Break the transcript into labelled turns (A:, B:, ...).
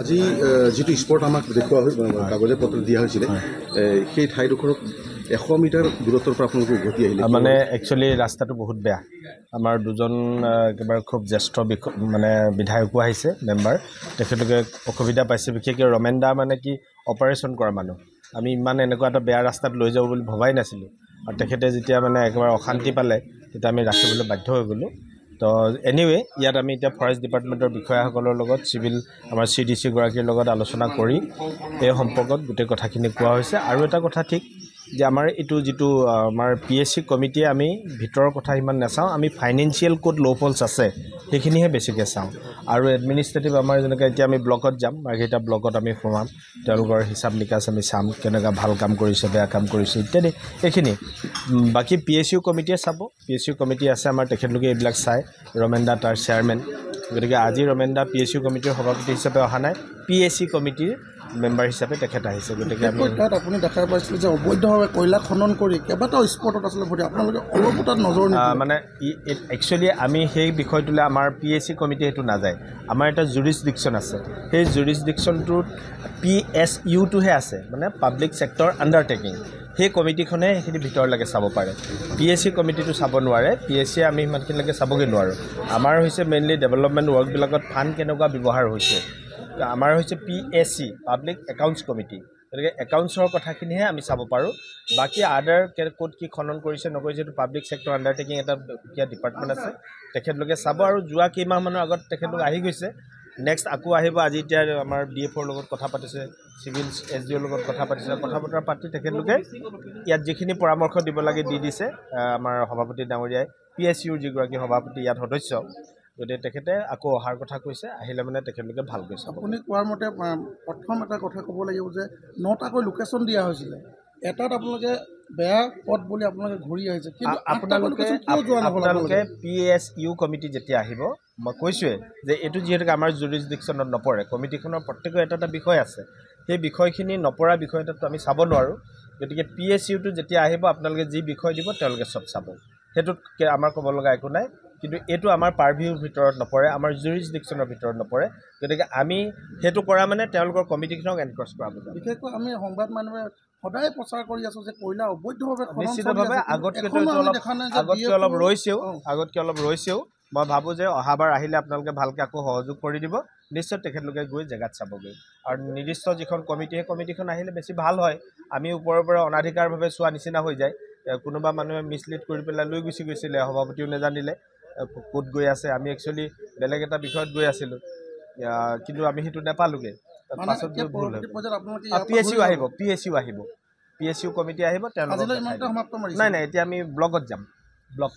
A: আজি যেটো স্পট আমাক দেখুৱা কাগজে পত্ৰ দিয়া হৈছিল সেই ঠাইডোখৰক 100 মিটাৰ দূৰত্বৰ পৰা আপোনালোকে উভতি আহিলে
B: মানে একচুয়ালি ৰাস্তাটো বহুত বেয়া আমাৰ দুজন একেবাৰে খুব জ্যেষ্ঠ মানে বিধায়কো আহিছে মেম্বাৰ তেখেতলোকে অসুবিধা পাইছে বিশেষকৈ ৰমেন্দা মানে কি অপাৰেশ্যন কৰা মানুহ আমি ইমান এনেকুৱা এটা বেয়া ৰাস্তাত লৈ যাব বুলি ভবাই নাছিলোঁ আৰু তেখেতে যেতিয়া মানে একেবাৰে অশান্তি পালে তেতিয়া আমি ৰাখিবলৈ বাধ্য হৈ গ'লো তো এনিৱে ইয়াত আমি এতিয়া ফৰেষ্ট ডিপাৰ্টমেণ্টৰ বিষয়াসকলৰ লগত চিভিল আমাৰ CDC গৰাকীৰ লগত আলোচনা কৰি এই সম্পৰ্কত গোটেই কথাখিনি কোৱা হৈছে আৰু এটা কথা ঠিক যে আমাৰ এইটো যেটো আমাৰ PSC কমিটিয়ে আমি ভিতৰৰ কথা ইমান নাচাওঁ আমি ফাইনেন্সিয়েল কোড ল' ফলছ আছে সেইখিনিহে বেছিকৈ চাওঁ আৰু এডমিনিষ্ট্ৰেটিভ আমাৰ যেনেকৈ এতিয়া আমি ব্লকত যাম মাৰ্ঘেৰিটা ব্লকত আমি সোমাম তেওঁলোকৰ হিচাপ নিকাচ আমি চাম কেনেকুৱা ভাল কাম কৰিছে বেয়া কাম কৰিছে ইত্যাদি এইখিনি বাকী PSU কমিটিয়ে চাব PSU কমিটি আছে আমাৰ তেখেতলোকে এইবিলাক চায় ৰমেন্দা তাৰ চেয়াৰমেন গতিকে আজি ৰমেন্দা PSU কমিটিৰ সভাপতি হিচাপে অহা নাই PSC কমিটিৰ মেম্বাৰ হিচাপে তেখেত আহিছে গতিকে আমি
C: তাত আপুনি দেখা পাইছিল যে অবৈধভাৱে কয়লা খনন কৰি কেইবাটাও স্পটত আছিলে ভৰি আপোনালোকে অলপো তাত নজৰ
B: মানে একচুৱেলি আমি সেই বিষয়টোলৈ আমাৰ PSC কমিটি সেইটো নাযায় আমাৰ এটা জুৰিছডিকশ্যন আছে সেই জুৰিছডিকশ্যনটোত PSUটোহে আছে মানে পাব্লিক ছেক্টৰ আণ্ডাৰটেকিং সেই কমিটিখনে সেইখিনি ভিতৰলৈকে চাব পাৰে PSC কমিটিটো চাব নোৱাৰে PSCয়ে আমি সিমানখিনিলৈকে চাবগৈ নোৱাৰোঁ আমাৰ হৈছে মেইনলি ডেভেলপমেণ্ট ৱৰ্কবিলাকত ফাণ্ড কেনেকুৱা ব্যৱহাৰ হৈছে আমাৰ হৈছে PSC পাব্লিক একাউণ্টছ কমিটি গতিকে একাউণ্টছৰ কথাখিনিহে আমি চাব পাৰোঁ বাকী আদাৰ ক'ত কি খনন কৰিছে নকৰিছে এইটো পাব্লিক ছেক্টৰ আণ্ডাৰটেকিং এটা সুকীয়া ডিপাৰ্টমেণ্ট আছে তেখেতলোকে চাব আৰু যোৱা কেইমাহমানৰ আগত তেখেতলোক আহি গৈছে নেক্সট আকৌ আহিব আজি এতিয়া আমাৰ DFOৰ লগত কথা পাতিছে চিভিল SDOৰ লগত কথা পাতিছে কথা বতৰা পাতি তেখেতলোকে ইয়াত যিখিনি পৰামৰ্শ দিব লাগে দি দিছে আমাৰ সভাপতি ডাঙৰীয়াই PSUৰ যিগৰাকী সভাপতি ইয়াত সদস্য গতিকে তেখেতে আকৌ অহাৰ কথা কৈছে আহিলে মানে তেখেতলোকে ভালকৈ চাব
C: আপুনি কোৱাৰ মতে প্ৰথম এটা কথা ক'ব লাগিব যে 9টাকৈ লোকেশ্যন দিয়া হৈছিলে এটাত আপোনালোকে বেয়া পথ বুলি আপোনালোকে ঘূৰি আহিছে কিন্তু আপোনালোকে
B: PSU কমিটি যেতিয়া আহিব মই কৈছোঁৱে যে এইটো যিহেতুকে আমাৰ জুৰিছডিকশ্যনত নপৰে কমিটিখনৰ প্ৰত্যেকৰ এটা বিষয় আছে সেই বিষয়খিনি নপৰা বিষয় এটাতো আমি চাব নোৱাৰোঁ গতিকে PSUটো যেতিয়া আহিব আপোনালোকে যি বিষয় দিব তেওঁলোকে চব চাব সেইটোত আমাৰ ক'ব লগা একো নাই কিন্তু এইটো আমাৰ পাৰভিউৰ ভিতৰত নপৰে আমাৰ জুৰিছডিকশ্যনৰ ভিতৰত নপৰে গতিকে আমি সেইটো কৰা মানে তেওঁলোকৰ কমিটিখনক এনক্ৰছ কৰা বুজা
C: বিশেষকৈ আমি সংবাদ মানুহে সদায় প্ৰচাৰ কৰি আছোঁ যে কয়লা অবৈধভাৱে
B: নিশ্চিতভাৱে আগতকৈ অলপ ৰৈছেও মই ভাবোঁ যে অহাবাৰ আহিলে আপোনালোকে ভালকৈ আকৌ সহযোগ কৰি দিব নিশ্চয় তেখেতলোকে গৈ জেগাত চাবগৈ আৰু নিৰ্দিষ্ট যিখন কমিটি সেই কমিটিখন আহিলে বেছি ভাল হয় আমি ওপৰৰ পৰা অনাধিকাৰভাৱে চোৱা নিচিনা হৈ যায় কোনোবা মানুহে মিছলিড কৰি পেলাই লৈ গুচি গৈছিলে সভাপতিও নেজানিলে ক'ত গৈ আছে আমি একচুৱেলি বেলেগ এটা বিষয়ত গৈ আছিলোঁ কিন্তু আমি সেইটো নাপালোগৈ পাছত গৈ ভুল হ'ল PSU আহিব PSU কমিটি আহিব তেওঁলোকে নাই এতিয়া আমি ব্লকত যাম ব্লক